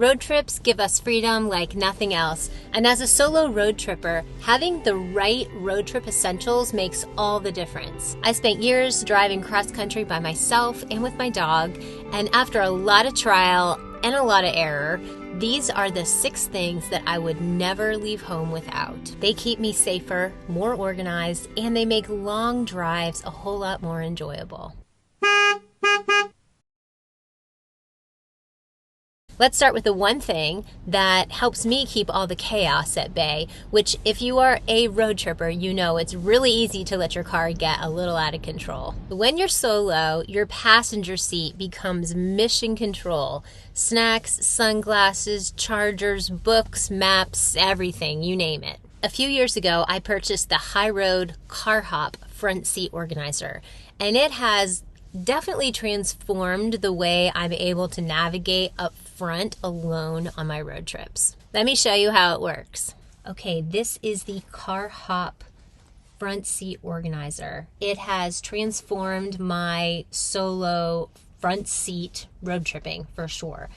Road trips give us freedom like nothing else, and as a solo road tripper, having the right road trip essentials makes all the difference. I spent years driving cross country by myself and with my dog, and after a lot of trial and a lot of error, these are the 6 things that I would never leave home without. They keep me safer, more organized, and they make long drives a whole lot more enjoyable. Let's start with the one thing that helps me keep all the chaos at bay, which if you are a road tripper, you know it's really easy to let your car get a little out of control. When you're solo, your passenger seat becomes mission control. Snacks, sunglasses, chargers, books, maps, everything, you name it. A few years ago, I purchased the High Road Car Hop front seat organizer, and it has definitely transformed the way I'm able to navigate up front alone on my road trips. Let me show you how it works. Okay, this is the Car Hop front seat organizer. It has transformed my solo front seat road tripping for sure.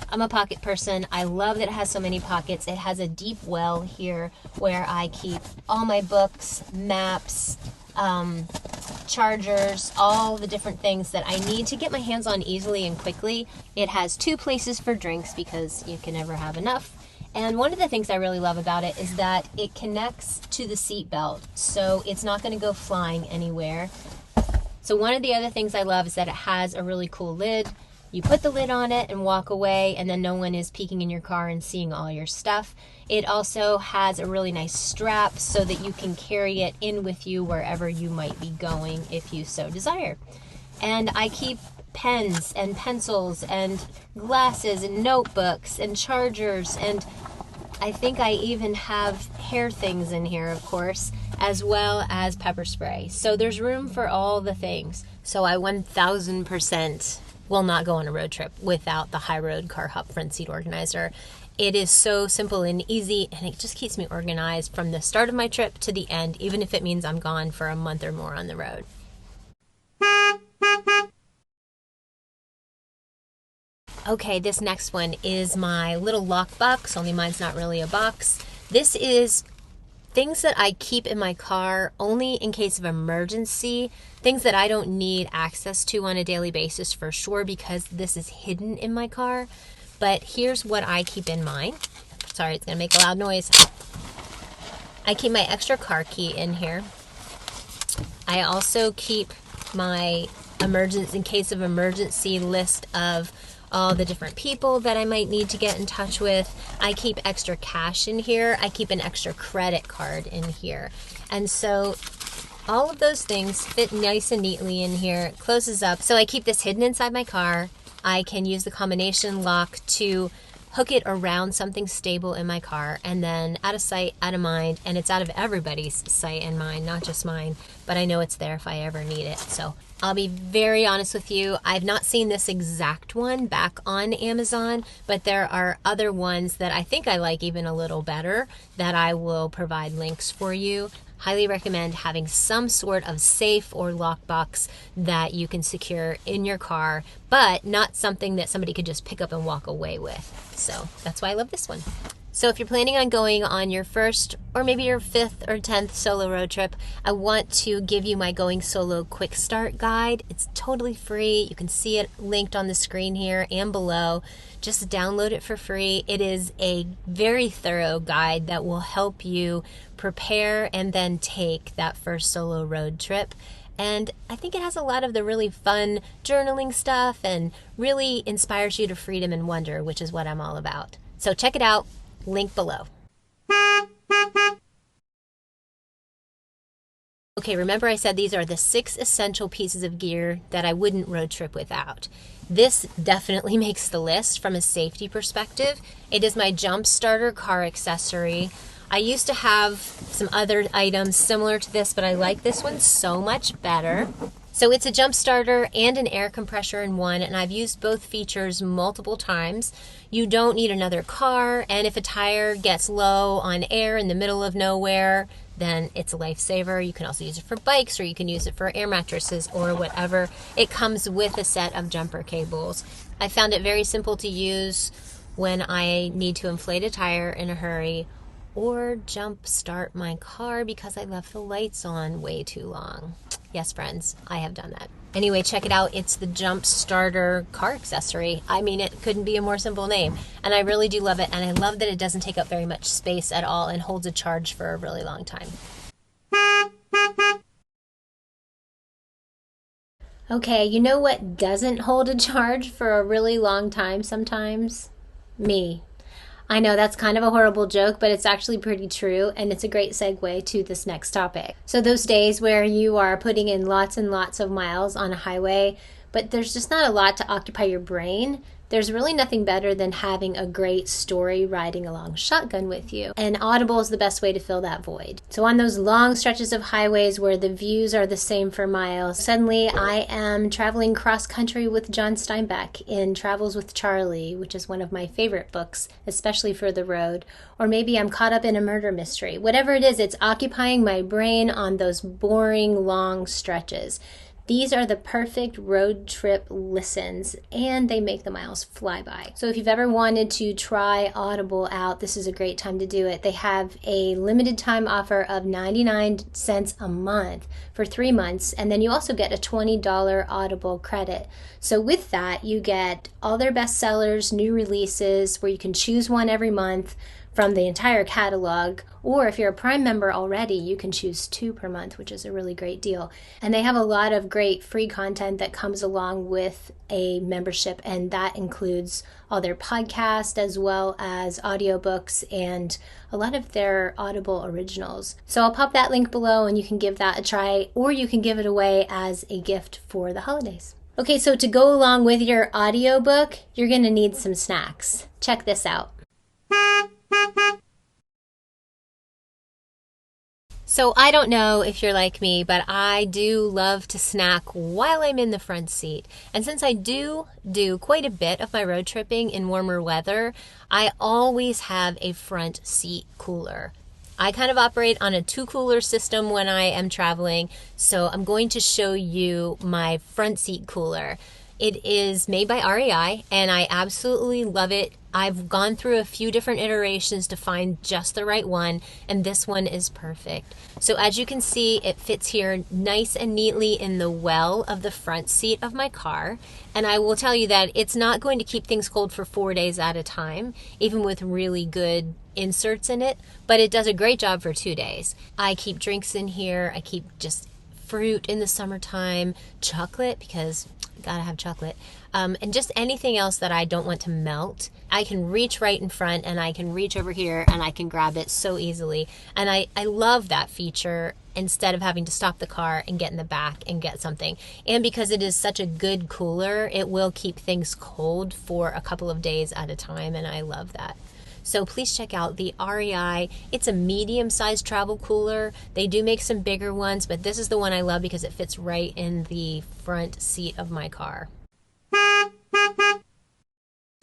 I'm a pocket person. I love that it has so many pockets. It has a deep well here where I keep all my books, maps, chargers, all the different things that I need to get my hands on easily and quickly. It has 2 places for drinks because you can never have enough. And one of the things I really love about it is that it connects to the seat belt, so it's not going to go flying anywhere. So one of the other things I love is that it has a really cool lid. You put the lid on it and walk away, and then no one is peeking in your car and seeing all your stuff. It also has a really nice strap so that you can carry it in with you wherever you might be going if you so desire. And I keep pens and pencils and glasses and notebooks and chargers, and I think I even have hair things in here, of course, as well as pepper spray. So there's room for all the things. So I 1000% will not go on a road trip without the High Road Car Hop front seat organizer. It is so simple and easy, and it just keeps me organized from the start of my trip to the end, even if it means I'm gone for a month or more on the road. Okay, this next one is my little lock box, only mine's not really a box. This is things that I keep in my car only in case of emergency, things that I don't need access to on a daily basis for sure because this is hidden in my car. But here's what I keep in mine. Sorry, it's gonna make a loud noise. I keep my extra car key in here. I also keep my in case of emergency list of all the different people that I might need to get in touch with. I keep extra cash in here. I keep an extra credit card in here. And so all of those things fit nice and neatly in here. It closes up. So I keep this hidden inside my car. I can use the combination lock to hook it around something stable in my car, and then out of sight, out of mind, and it's out of everybody's sight and mind, not just mine, but I know it's there if I ever need it. So I'll be very honest with you, I've not seen this exact one back on Amazon, but there are other ones that I think I like even a little better that I will provide links for you. Highly recommend having some sort of safe or lockbox that you can secure in your car, but not something that somebody could just pick up and walk away with. So that's why I love this one. So if you're planning on going on your first or maybe your 5th or 10th solo road trip, I want to give you my Going Solo Quick Start Guide. It's totally free. You can see it linked on the screen here and below. Just download it for free. It is a very thorough guide that will help you prepare and then take that first solo road trip. And I think it has a lot of the really fun journaling stuff and really inspires you to freedom and wonder, which is what I'm all about. So check it out. Link below. Okay, remember I said these are the 6 essential pieces of gear that I wouldn't road trip without. This definitely makes the list from a safety perspective. It is my jump starter car accessory. I used to have some other items similar to this, but I like this one so much better. So it's a jump starter and an air compressor in one, and I've used both features multiple times. You don't need another car, and if a tire gets low on air in the middle of nowhere, then it's a lifesaver. You can also use it for bikes, or you can use it for air mattresses or whatever. It comes with a set of jumper cables. I found it very simple to use. when I need to inflate a tire in a hurry or jump start my car because I left the lights on way too long. Yes, friends, I have done that. Anyway, check it out. It's the Jump Starter car accessory. I mean, it couldn't be a more simple name. And I really do love it. And I love that it doesn't take up very much space at all and holds a charge for a really long time. Okay, you know what doesn't hold a charge for a really long time sometimes? Me. I know that's kind of a horrible joke, but it's actually pretty true, and it's a great segue to this next topic. So those days where you are putting in lots and lots of miles on a highway, but there's just not a lot to occupy your brain, there's really nothing better than having a great story riding along shotgun with you. And Audible is the best way to fill that void. So on those long stretches of highways where the views are the same for miles, suddenly I am traveling cross country with John Steinbeck in Travels with Charlie, which is one of my favorite books, especially for the road. Or maybe I'm caught up in a murder mystery. Whatever it is, it's occupying my brain on those boring long stretches. These are the perfect road trip listens, and they make the miles fly by. So if you've ever wanted to try Audible out, this is a great time to do it. They have a limited time offer of 99 cents a month for 3 months, and then you also get a $20 Audible credit. So with that, you get all their bestsellers, new releases, where you can choose one every month from the entire catalog, or if you're a Prime member already, you can choose 2 per month, which is a really great deal. And they have a lot of great free content that comes along with a membership, and that includes all their podcasts as well as audiobooks and a lot of their Audible originals. So I'll pop that link below and you can give that a try, or you can give it away as a gift for the holidays. Okay, so to go along with your audiobook, you're going to need some snacks. Check this out. So I don't know if you're like me, but I do love to snack while I'm in the front seat. And since I do quite a bit of my road tripping in warmer weather, I always have a front seat cooler. I kind of operate on a 2-cooler system when I am traveling, so I'm going to show you my front seat cooler. It is made by REI, and I absolutely love it. I've gone through a few different iterations to find just the right one, and this one is perfect. So as you can see, it fits here nice and neatly in the well of the front seat of my car. And I will tell you that it's not going to keep things cold for 4 days at a time, even with really good inserts in it, but it does a great job for 2 days. I keep drinks in here. I keep just fruit in the summertime, chocolate, because gotta have chocolate, and just anything else that I don't want to melt. I can reach right in front, and I can reach over here and I can grab it so easily. And I love that feature instead of having to stop the car and get in the back and get something. And because it is such a good cooler, it will keep things cold for a couple of days at a time, and I love that. So please check out the REI. It's a medium-sized travel cooler. They do make some bigger ones, but this is the one I love because it fits right in the front seat of my car.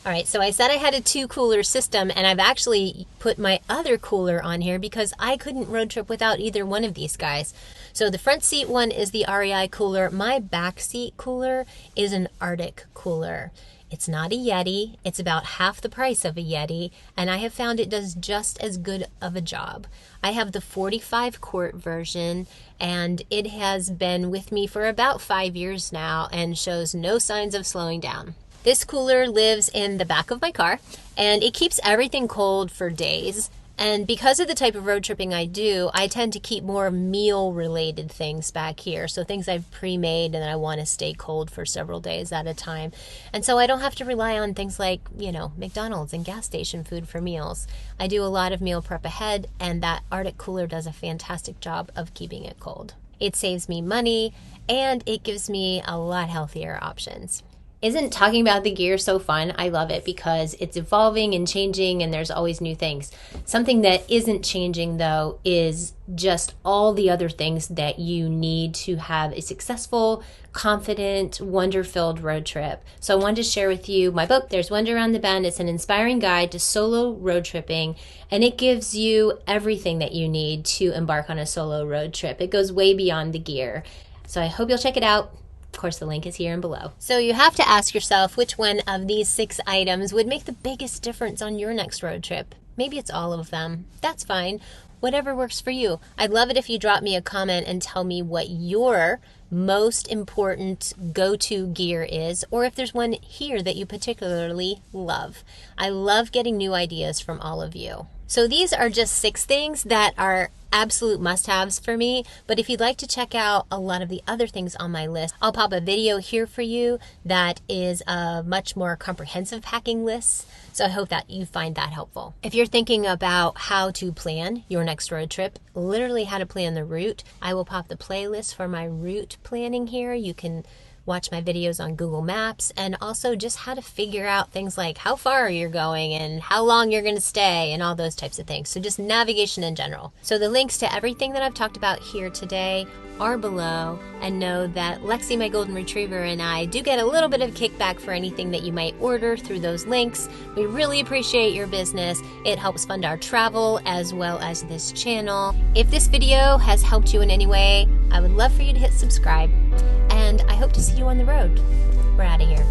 All right, so I said I had a 2-cooler system, and I've actually put my other cooler on here because I couldn't road trip without either one of these guys. So the front seat one is the REI cooler. My back seat cooler is an Arctic cooler. It's not a Yeti. It's about half the price of a Yeti, and I have found it does just as good of a job. I have the 45-quart version, and it has been with me for about 5 years now and shows no signs of slowing down. This cooler lives in the back of my car, and it keeps everything cold for days. And because of the type of road tripping I do, I tend to keep more meal-related things back here. So things I've pre-made and I want to stay cold for several days at a time. And so I don't have to rely on things like, McDonald's and gas station food for meals. I do a lot of meal prep ahead, and that Arctic cooler does a fantastic job of keeping it cold. It saves me money, and it gives me a lot healthier options. Isn't talking about the gear so fun? I love it because it's evolving and changing, and there's always new things. Something that isn't changing, though, is just all the other things that you need to have a successful, confident, wonder-filled road trip. So I wanted to share with you my book, There's Wonder Around the Bend. It's an inspiring guide to solo road tripping, and it gives you everything that you need to embark on a solo road trip. It goes way beyond the gear. So I hope you'll check it out. Of course, the link is here and below. So you have to ask yourself which one of these 6 items would make the biggest difference on your next road trip. Maybe it's all of them. That's fine. Whatever works for you. I'd love it if you drop me a comment and tell me what your most important go-to gear is, or if there's one here that you particularly love. I love getting new ideas from all of you. So these are just 6 things that are absolute must-haves for me, but if you'd like to check out a lot of the other things on my list, I'll pop a video here for you that is a much more comprehensive packing list, so I hope that you find that helpful. If you're thinking about how to plan your next road trip, literally how to plan the route, I will pop the playlist for my route planning here. You can watch my videos on Google Maps, and also just how to figure out things like how far you're going and how long you're going to stay and all those types of things. So just navigation in general. So the links to everything that I've talked about here today are below, and know that Lexi, my golden retriever, and I do get a little bit of kickback for anything that you might order through those links. We really appreciate your business. It helps fund our travel as well as this channel. If this video has helped you in any way, I would love for you to hit subscribe, and I hope to see you on the road. We're out of here.